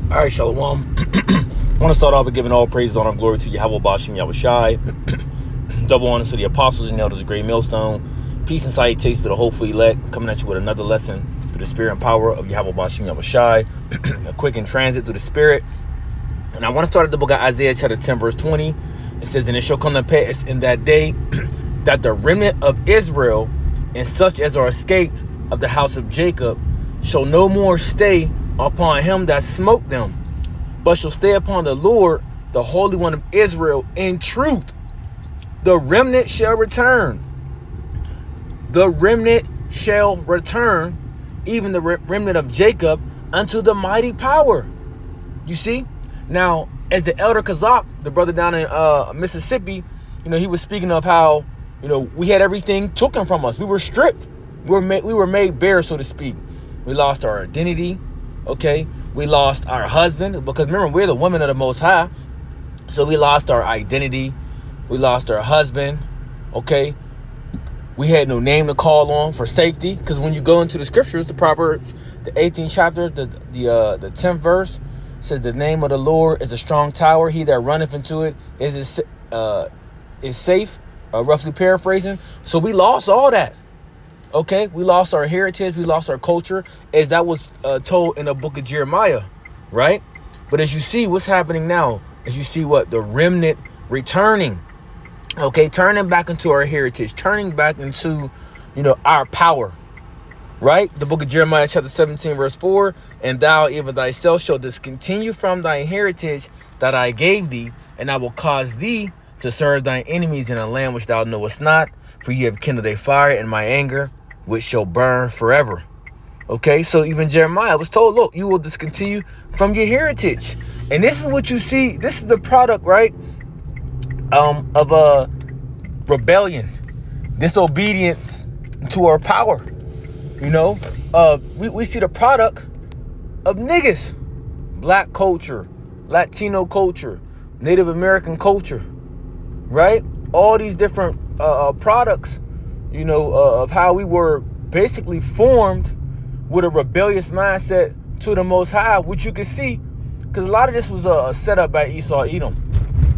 All right, Shalom. I want to start off by giving all praise, honor, and glory to Yahweh Bashim Yahweh Shai. Double honor to the apostles and elders of Great Millstone. Peace and salutations to the hopeful elect. Coming at you with another lesson through the spirit and power of Yahweh Bashim Yahweh Shai. A quick in transit through the spirit. And I want to start at the book of Isaiah chapter 10 verse 20. It says, "And it shall come to pass in that day that the remnant of Israel and such as are escaped of the house of Jacob shall no more stay upon him that smote them, but shall stay upon the Lord, the Holy One of Israel, in truth. The remnant shall return. The remnant shall return, even the remnant of Jacob, unto the mighty power." You see? Now, as the elder Kazak, the brother down in Mississippi, he was speaking of how, we had everything taken from us. We were stripped. We were made bare, so to speak. We lost our identity. Okay, we lost our husband, because remember, we're the women of the Most High. So we lost our identity. We lost our husband. Okay, we had no name to call on for safety, because when you go into the scriptures, the Proverbs, the 18th chapter, the 10th verse says, "The name of the Lord is a strong tower. He that runneth into it is safe." Roughly paraphrasing. So we lost all that. Okay, we lost our heritage, we lost our culture, as that was told in the book of Jeremiah, right? But as you see, what's happening now, as you see the remnant returning, okay, turning back into our heritage, turning back into, our power, right? The book of Jeremiah chapter 17 verse 4, "And thou even thyself shalt discontinue from thy heritage that I gave thee, and I will cause thee to serve thine enemies in a land which thou knowest not, for ye have kindled a fire in my anger, which shall burn forever." Okay, so even Jeremiah was told, look, you will discontinue from your heritage. And this is what you see. This is the product, right, of a rebellion, disobedience to our power. We see the product of niggas, black culture, Latino culture, Native American culture, right? All these different products, of how we were basically formed with a rebellious mindset to the Most High, which you can see, because a lot of this was set up by Esau, Edom.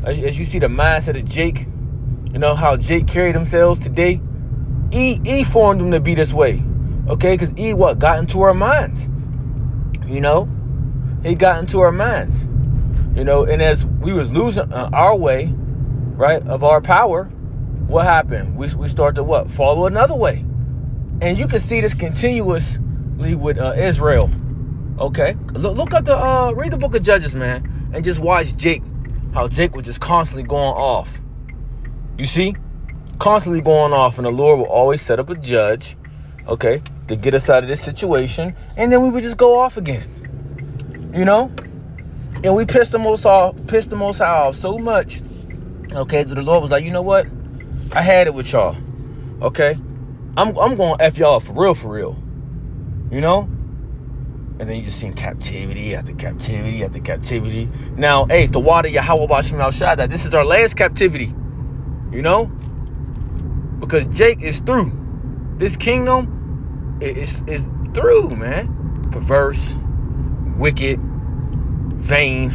As you see the mindset of Jake, how Jake carried themselves today. E formed them to be this way, okay? Because got into our minds, he got into our minds, and as we was losing our way, right, of our power, what happened? We start to follow another way. And you can see this continuously with Israel. Okay, look at read the book of Judges, man, and just watch Jake, how Jake was just constantly going off. You see, constantly going off, and the Lord will always set up a judge, okay, to get us out of this situation, and then we would just go off again, and we pissed the Most High off so much, okay, that the Lord was like, you know what? I had it with y'all, okay? I'm going to F y'all for real, And then you just seen captivity after captivity after captivity. Now, hey, the water Yahweh Bashim Yahweh Shai, that this is our last captivity, because Jake is through. This kingdom is through, man. Perverse, wicked, vain,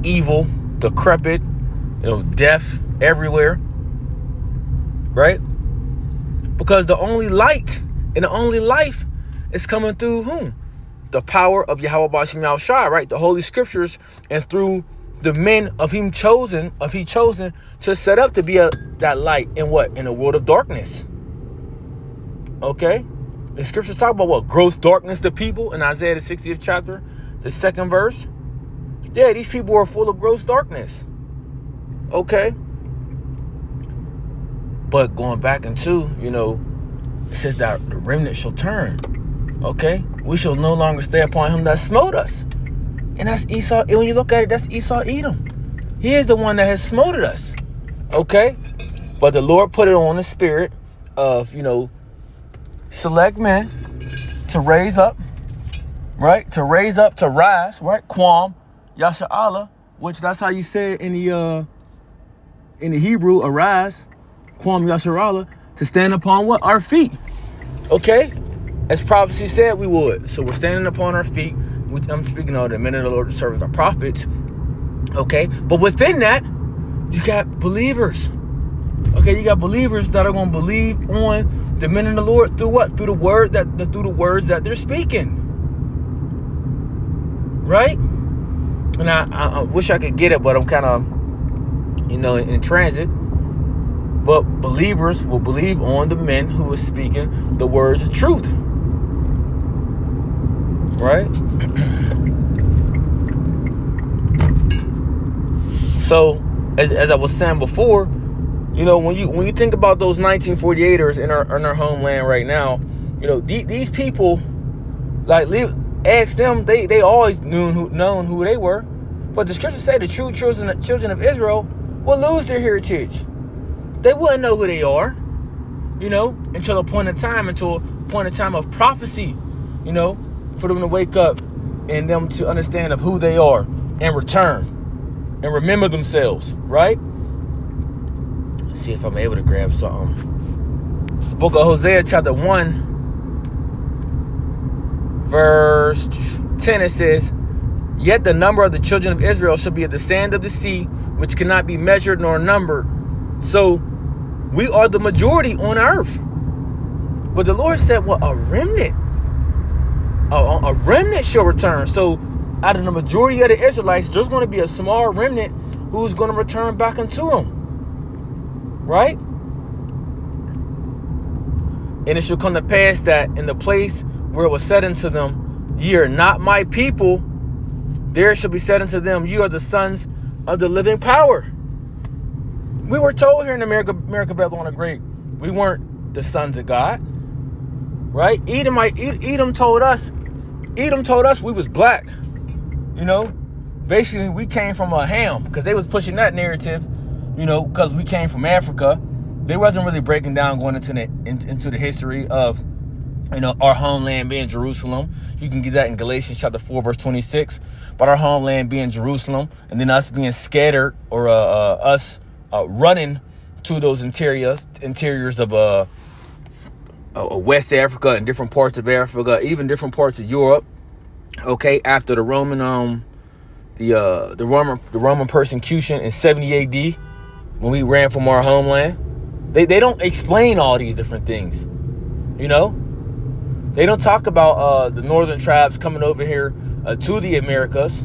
evil, decrepit, death everywhere, right? Because the only light and the only life is coming through whom? The power of Yahweh Bashim Yahweh Shai, right? The Holy Scriptures, and through the men of He chosen to set up to be that light in what? In a world of darkness. Okay? The Scriptures talk about what? Gross darkness to people in Isaiah the 60th chapter, the 2nd verse. Yeah, these people are full of gross darkness. Okay? But going back into, it says that the remnant shall turn. Okay? We shall no longer stay upon him that smote us. And that's Esau. And when you look at it, that's Esau Edom. He is the one that has smoted us. Okay? But the Lord put it on the spirit of, select men to raise up, right? To rise, right? Quam, Yasha Allah, which that's how you say it in the Hebrew, arise, Quam Yasha Allah, to stand upon what? Our feet. Okay? as prophecy said we would. So we're standing upon our feet. I'm speaking of the men of the Lord to serve as our prophets. Okay, but within that, you got believers. Okay, you got believers that are going to believe on the men of the Lord through what? Through the words that they're speaking. Right? And I wish I could get it, but I'm kind of, in transit. But believers will believe on the men who are speaking the words of truth. Right? So, as I was saying before, when you think about those 1948ers in our homeland right now, these people, ask them, they always known who they were. But the scriptures say the true children of Israel will lose their heritage. They wouldn't know who they are, until a point in time of prophecy, for them to wake up and them to understand of who they are and return and remember themselves, right? Let's see if I'm able to grab something. The book of Hosea, chapter 1, verse 10, it says, "Yet the number of the children of Israel shall be as the sand of the sea, which cannot be measured nor numbered." So we are the majority on earth. But the Lord said, well, a remnant shall return. So out of the majority of the Israelites, there's going to be a small remnant who's going to return back unto him. Right? And it shall come to pass that in the place where it was said unto them, "Ye are not my people," there shall be said unto them, "You are the sons of the living power." We were told here in America, Babylon the Great, we weren't the sons of God. Right? Edom told us we was black. Basically we came from a Ham, because they was pushing that narrative, because we came from Africa. They wasn't really breaking down, going into the history of, our homeland being Jerusalem. You can get that in Galatians chapter 4, verse 26. But our homeland being Jerusalem, and then us being scattered, or us running to those interiors of West Africa and different parts of Africa, even different parts of Europe. Okay, after the Roman the Roman persecution in 70 AD, when we ran from our homeland, they don't explain all these different things. They don't talk about the northern tribes coming over here to the Americas,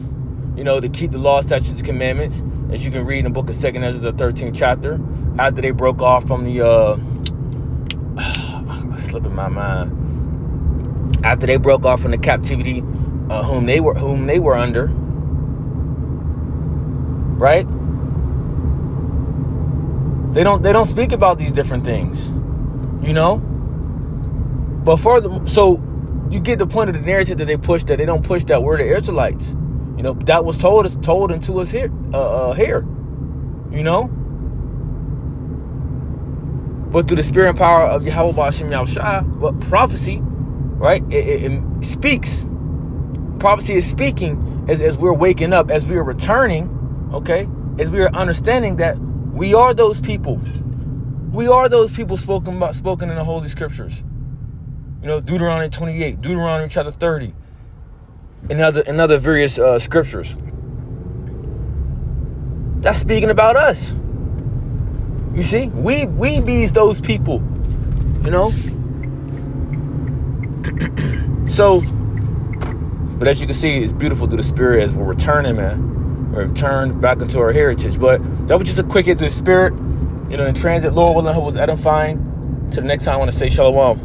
to keep the law, statutes, and commandments, as you can read in the book of 2 Ezra, the 13th chapter, after they broke off from the slipping my mind. After they broke off from the captivity, whom they were under, right? They don't speak about these different things, But so you get the point of the narrative that they push, that they don't push that we're the Israelites. That was told into us here, But through the spirit and power of Yahweh Ba'ashem Yahushua, what prophecy, right? It speaks. Prophecy is speaking as we're waking up, as we are returning, okay? As we are understanding that we are those people. We are those people spoken in the Holy Scriptures. Deuteronomy 28, Deuteronomy chapter 30, and other various scriptures. That's speaking about us. You see, we be's those people, So, but as you can see, it's beautiful through the spirit as we're returning, man. We're returned back into our heritage. But that was just a quick hit through the spirit, in transit. Lord willing, who was edifying. Till the next time, I want to say shalom.